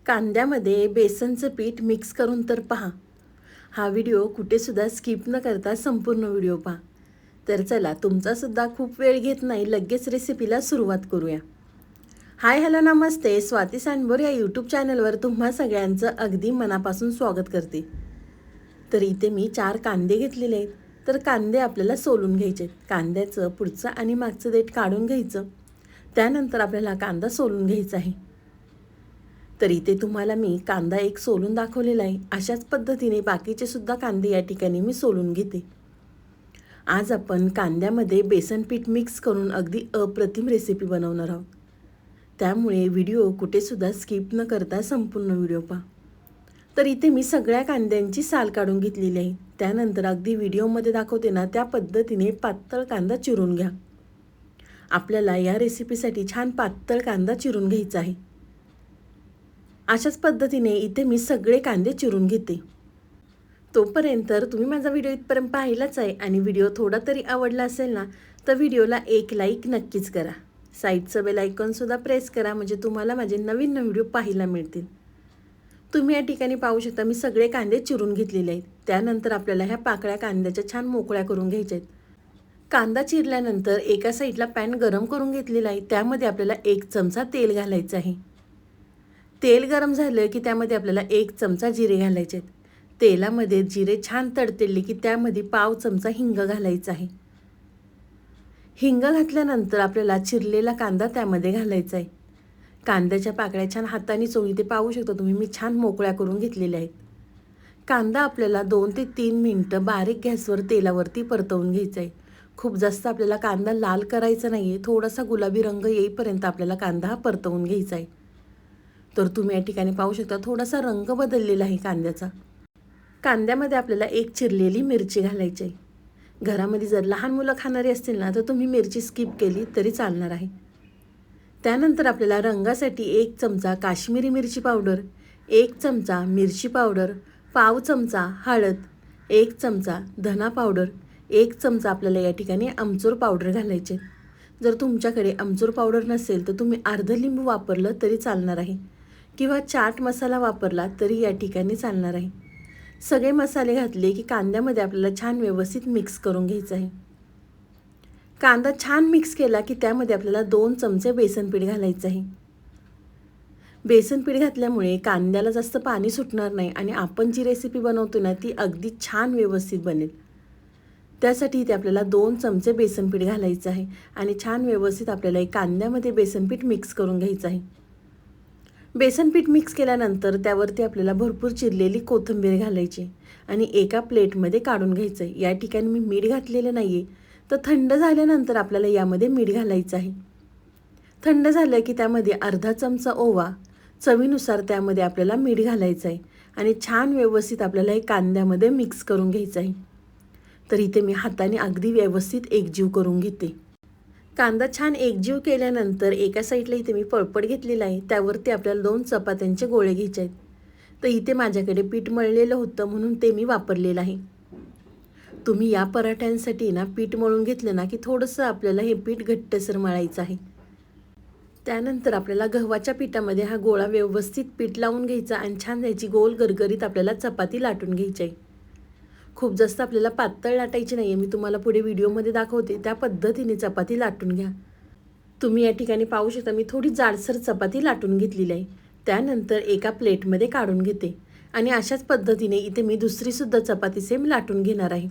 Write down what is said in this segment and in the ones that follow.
कांद्यामध्ये बेसनचं पीठ मिक्स करून तर पहा. हा व्हिडिओ कुठेसुद्धा स्किप न करता संपूर्ण व्हिडिओ पहा. तर चला, तुमचासुद्धा खूप वेळ घेत नाही, लगेच रेसिपीला सुरुवात करूया. हाय हॅलो नमस्ते. स्वाती सांडभोर या यूट्यूब चॅनलवर तुम्हा सगळ्यांचं अगदी मनापासून स्वागत करते. तर इथे मी 4 कांदे घेतलेले आहेत. तर कांदे आपल्याला सोलून घ्यायचे आहेत. कांद्याचं पुढचं आणि मागचं देठ काढून घ्यायचं. त्यानंतर आपल्याला कांदा सोलून घ्यायचा आहे. तर इथे तुम्हाला मी कांदा एक सोलून दाखवलेला आहे. अशाच पद्धतीने बाकीचे सुद्धा कांदे या ठिकाणी मी सोलून घेते. आज आपण कांद्यामध्ये बेसन पीठ मिक्स करून अगदी अप्रतिम रेसिपी बनवणार आहोत. त्यामुळे व्हिडिओ कुठेसुद्धा स्किप न करता संपूर्ण व्हिडिओ पहा. तर इथे मी सगळ्या कांद्यांची साल काढून घेतलेली आहे. त्यानंतर अगदी व्हिडिओमध्ये दाखवते ना त्या पद्धतीने पातळ कांदा चिरून घ्या. आपल्याला या रेसिपीसाठी छान पातळ कांदा चिरून घ्यायचा आहे. अशाच पद्धतीने इथे मी सगळे कांदे चिरून घेते. तोपर्यंत तुम्ही माझा व्हिडिओ इथपर्यंत पाहिलाच आहे आणि व्हिडिओ थोडा तरी आवडला असेल ना, तर व्हिडिओला एक लाईक नक्कीच करा. साईडचं बेल आयकॉनसुद्धा प्रेस करा, म्हणजे तुम्हाला माझे नवीन व्हिडिओ पाहायला मिळतील. तुम्ही या ठिकाणी पाहू शकता मी सगळे कांदे चिरून घेतलेले आहेत. त्यानंतर आपल्याला ह्या पाकळ्या कांद्याच्या छान मोकळ्या करून घ्यायच्या आहेत. कांदा चिरल्यानंतर एका साईडला पॅन गरम करून घेतलेला आहे. त्यामध्ये आपल्याला 1 चमचा तेल घालायचं आहे. तेल गरम झालं की त्यामध्ये आपल्याला 1 चमचा जिरे घालायचे आहेत. तेलामध्ये जिरे छान तडतडले की त्यामध्ये पाव चमचा हिंग घालायचा आहे. हिंग घातल्यानंतर आपल्याला चिरलेला कांदा त्यामध्ये घालायचा आहे. कांद्याच्या पाकळ्या छान हाताने चोळून ते पाहू शकता तुम्ही मी छान मोकळ्या करून घेतलेल्या आहेत. कांदा आपल्याला 2 ते 3 मिनटं बारीक गॅसवर तेलावरती परतवून घ्यायचा आहे. खूप जास्त आपल्याला कांदा लाल करायचा नाही आहे. थोडासा गुलाबी रंग येईपर्यंत आपल्याला कांदा हा परतवून घ्यायचा आहे. तर तुम्ही या ठिकाणी पाहू शकता थोडासा रंग बदललेला आहे कांद्याचा. कांद्यामध्ये आपल्याला 1 चिरलेली मिरची घालायची आहे. घरामध्ये जर लहान मुलं खाणारी असतील ना, तर तुम्ही मिरची स्किप केली तरी चालणार आहे. त्यानंतर आपल्याला रंगासाठी 1 चमचा काश्मीरी मिरची पावडर, 1 चमचा मिरची पावडर, पाव चमचा हळद, 1 चमचा धना पावडर, 1 चमचा आपल्याला या ठिकाणी आमचूर पावडर घालायचे. जर तुमच्याकडे आमचूर पावडर नसेल तर तुम्ही अर्ध लिंबू वापरलं तरी चालणार आहे किंवा चाट मसाला वापरला तरी या ठिकाणी चालणार आहे. सगळे मसाले घातले की कांद्यामध्ये आपल्याला छान व्यवस्थित मिक्स करून घ्यायचं आहे. कांदा छान मिक्स केला की त्यामध्ये आपल्याला 2 चमचे बेसन पीठ घालायचं आहे. बेसन पीठ घातल्यामुळे कांद्याला जास्त पाणी सुटणार नाही आणि आपण जी रेसिपी बनवतो ना ती अगदी छान व्यवस्थित बनेल. त्यासाठी इथे आपल्याला 2 चमचे बेसन पीठ घालायचं आहे आणि छान व्यवस्थित आपल्याला कांद्यामध्ये बेसन पीठ मिक्स करून घ्यायचं आहे. बेसन पीठ मिक्स केल्यानंतर त्यावरती आपल्याला भरपूर चिरलेली कोथिंबीर घालायची आणि एका प्लेटमध्ये काढून घ्यायचं आहे. या ठिकाणी मी मीठ घातलेलं नाही आहे, तर थंड झाल्यानंतर आपल्याला यामध्ये मीठ घालायचं आहे. थंड झालं की त्यामध्ये अर्धा चमचा ओवा, चवीनुसार त्यामध्ये आपल्याला मीठ घालायचं आहे आणि छान व्यवस्थित आपल्याला हे कांद्यामध्ये मिक्स करून घ्यायचं आहे. तर इथे मी हाताने अगदी व्यवस्थित एकजीव करून घेते. कांदा छान एकजीव केल्यानंतर एका साईडला इथे मी पळपट घेतलेला आहे. त्यावरती आपल्याला 2 चपात्यांचे गोळे घ्यायचे आहेत. तर इथे माझ्याकडे पीठ मळलेलं होतं म्हणून ते मी वापरलेलं आहे. तुम्ही या पराठ्यांसाठी ना पीठ मळून घेतलं ना की थोडंसं आपल्याला हे पीठ घट्टसर मळायचं आहे. त्यानंतर आपल्याला गव्हाच्या पिठामध्ये हा गोळा व्यवस्थित पीठ लावून घ्यायचा आणि छान याची गोल गरगरीत आपल्याला चपाती लाटून घ्यायची आहे. खूप जास्त आपल्याला पातळ लाटायची नाही आहे. मी तुम्हाला पुढे व्हिडिओमध्ये दाखवते त्या पद्धतीने चपाती लाटून घ्या. तुम्ही या ठिकाणी पाहू शकता मी थोडी जाडसर चपाती लाटून घेतलेली आहे. त्यानंतर एका प्लेटमध्ये काढून घेते आणि अशाच पद्धतीने इथे मी दुसरीसुद्धा चपाती सेम लाटून घेणार आहे.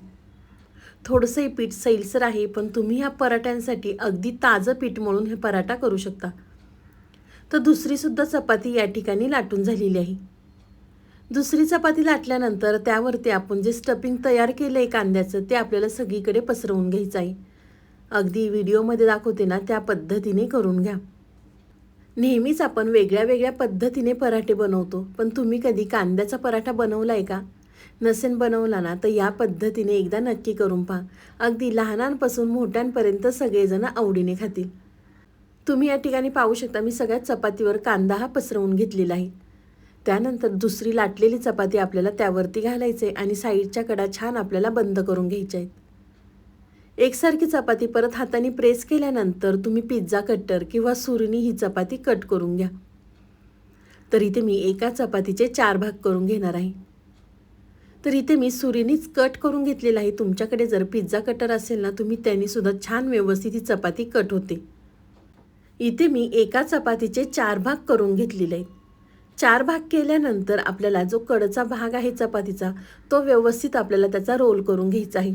थोडंसं हे पीठ सैलसर आहे, पण तुम्ही ह्या पराठ्यांसाठी अगदी ताजं पीठ मळून हे पराठा करू शकता. तर दुसरीसुद्धा चपाती या ठिकाणी लाटून झालेली आहे. दुसरी चपाती लाटल्यानंतर त्यावरती आपण जे स्टफिंग तयार केलं आहे कांद्याचं ते आपल्याला सगळीकडे पसरवून घ्यायचं आहे. अगदी व्हिडिओमध्ये दाखवते ना त्या पद्धतीने करून घ्या. नेहमीच आपण वेगळ्या वेगळ्या पद्धतीने पराठे बनवतो, पण तुम्ही कधी कांद्याचा पराठा बनवला आहे का? नसेल बनवला ना तर या पद्धतीने एकदा नक्की करून पहा. अगदी लहानांपासून मोठ्यांपर्यंत सगळेजण आवडीने खातील. तुम्ही या ठिकाणी पाहू शकता मी सगळ्या चपातीवर कांदा हा पसरवून घेतलेला आहे. त्यानंतर दुसरी लाटलेली चपाती आपल्याला त्यावरती घालायचे आणि साईडच्या कडा छान आपल्याला बंद करून घ्यायच्या आहेत. एकसारखी चपाती परत हाताने प्रेस केल्यानंतर तुम्ही पिझ्झा कटर किंवा सुरीने ही चपाती कट करून घ्या. तर इथे मी एका चपातीचे 4 भाग करून घेणार आहे. तर इथे मी सुरीनीच कट करून घेतलेला आहे. तुमच्याकडे जर पिझ्झा कटर असेल ना, तुम्ही त्यांनी सुद्धा छान व्यवस्थित ही चपाती कट होते. इथे मी एका चपातीचे 4 भाग करून घेतलेले आहेत. 4 भाग केल्यानंतर आपल्याला जो कडचा भाग आहे चपातीचा, तो व्यवस्थित आपल्याला त्याचा रोल करून घ्यायचा आहे.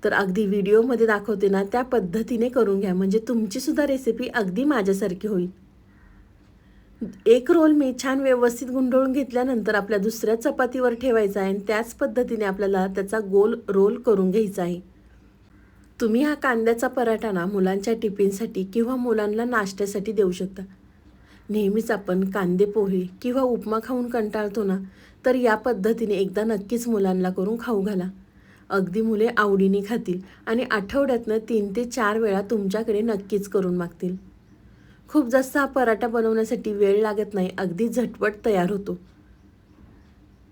तर अगदी व्हिडिओमध्ये दाखवते ना, त्या पद्धतीने करून घ्या, म्हणजे तुमची सुद्धा रेसिपी अगदी माझ्यासारखी होईल. एक रोल मी छान व्यवस्थित गुंडाळून घेतल्यानंतर आपल्या दुसऱ्या चपातीवर ठेवायचा आहे आणि त्याच पद्धतीने आपल्याला त्याचा गोल रोल करून घ्यायचा आहे. तुम्ही हा कांद्याचा पराठा ना मुलांच्या टिफिनसाठी किंवा मुलांना नाश्त्यासाठी देऊ शकता. नेहमीच आपण कांदे पोहे किंवा उपमा खाऊन कंटाळतो ना, तर या पद्धतीने एकदा नक्कीच मुलांना करून खाऊ घाला. अगदी मुले आवडीने खातील आणि आठवड्यातनं 3 ते 4 वेळा तुमच्याकडे नक्कीच करून मागतील. खूप जास्त हा पराठा बनवण्यासाठी वेळ लागत नाही, अगदी झटपट तयार होतो.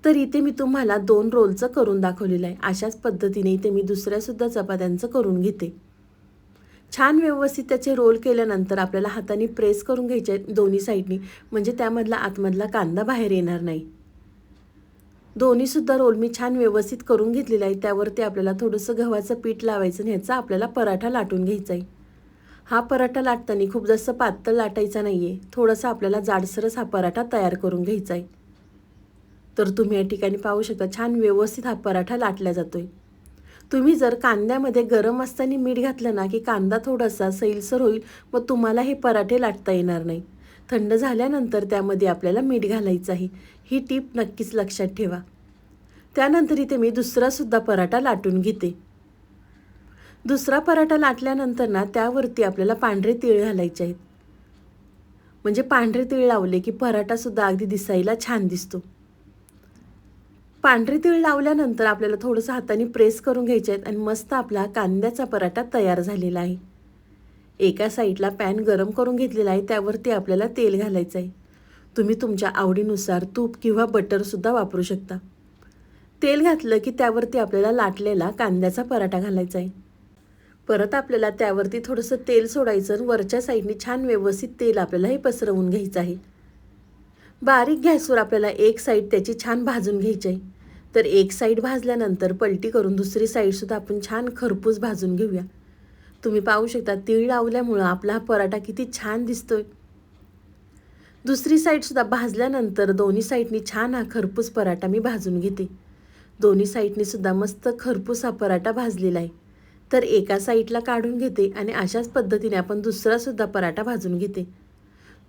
तर इथे मी तुम्हाला 2 रोलचं करून दाखवलेलं आहे. अशाच पद्धतीने इथे मी दुसऱ्यासुद्धा चपात्यांचं करून घेते. छान व्यवस्थित त्याचे रोल केल्यानंतर आपल्याला हाताने प्रेस करून घ्यायचे आहेत दोन्ही साईडनी, म्हणजे त्यामधला आतमधला कांदा बाहेर येणार नाही. दोन्हीसुद्धा रोल मी छान व्यवस्थित करून घेतलेला आहे. त्यावरती आपल्याला थोडंसं गव्हाचं पीठ लावायचं आणि ह्याचा आपल्याला पराठा लाटून घ्यायचा आहे. हा पराठा लाटताना खूप जास्त पातळ लाटायचा नाही आहे, थोडासा आपल्याला जाडसरच हा पराठा तयार करून घ्यायचा आहे. तर तुम्ही या ठिकाणी पाहू शकता छान व्यवस्थित हा पराठा लाटला जातोय. तुम्ही जर कांद्यामध्ये गरम असताना मीठ घातलं ना, की कांदा थोडासा सैलसर होईल, मग तुम्हाला हे पराठे लाटता येणार नाही. थंड झाल्यानंतर त्यामध्ये आपल्याला मीठ घालायचं आहे. ही टीप नक्कीच लक्षात ठेवा. त्यानंतर इथे मी दुसरासुद्धा पराठा लाटून घेते. दुसरा पराठा लाटल्यानंतर ना त्यावरती आपल्याला पांढरे तीळ घालायचे आहेत. म्हणजे पांढरे तीळ लावले की पराठासुद्धा अगदी दिसायला छान दिसतो. पांढरे तीळ लावल्यानंतर आपल्याला थोडंसं हाताने प्रेस करून घ्यायचे आहेत आणि मस्त आपला कांद्याचा पराठा तयार झालेला आहे. एका साईडला पॅन गरम करून घेतलेला आहे, त्यावरती आपल्याला तेल घालायचं आहे. तुम्ही तुमच्या आवडीनुसार तूप किंवा बटरसुद्धा वापरू शकता. तेल घातलं की त्यावरती आपल्याला लाटलेला कांद्याचा पराठा घालायचा आहे. परत आपल्याला त्यावरती थोडंसं तेल सोडायचं आणि वरच्या साईडने छान व्यवस्थित तेल आपल्याला हे पसरवून घ्यायचं आहे. बारीक गॅसवर आपल्याला एक साईड त्याची छान भाजून घ्यायची आहे. तर एक साईड भाजल्यानंतर पलटी करून दुसरी साईडसुद्धा आपण छान खरपूस भाजून घेऊया. तुम्ही पाहू शकता तीळ लावल्यामुळं आपला हा पराठा किती छान दिसतोय. दुसरी साईडसुद्धा भाजल्यानंतर दोन्ही साईडनी छान हा खरपूस पराठा मी भाजून घेते. दोन्ही साईडनी सुद्धा मस्त खरपूस हा पराठा भाजलेला आहे. तर एका साईडला काढून घेते आणि अशाच पद्धतीने आपण दुसरासुद्धा पराठा भाजून घेते.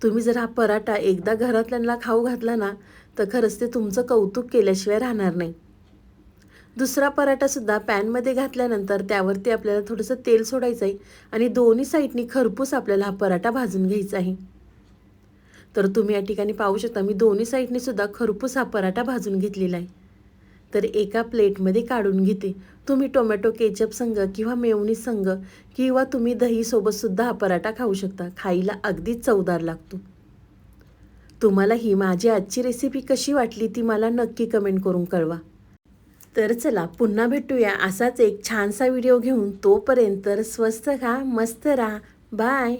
तुम्ही जर हा पराठा एकदा घरातल्यांना खाऊ घातला ना, तर खरंच ते तुमचं कौतुक केल्याशिवाय राहणार नाही. दुसरा पराठासुद्धा पॅनमध्ये घातल्यानंतर त्यावरती आपल्याला थोडंसं तेल सोडायचं आहे आणि दोन्ही साईडनी खरपूस आपल्याला हा पराठा भाजून घ्यायचा आहे. तर तुम्ही या ठिकाणी पाहू शकता मी दोन्ही साईडनी सुद्धा खरपूस हा पराठा भाजून घेतलेला आहे. तर एका प्लेटमध्ये काढून घेते. तुम्ही टोमॅटो केचप संग किंवा मेयोनीज संग किंवा तुम्ही दहीसोबतसुद्धा हा पराठा खाऊ शकता. खायला अगदी चवदार लागतो. तुम्हाला ही माझी आजची रेसिपी कशी वाटली ती मला नक्की कमेंट करून कळवा. तर चला पुन्हा भेटूया असाच एक छानसा व्हिडिओ घेऊन. तोपर्यंत स्वस्त खा, मस्त राहा. बाय.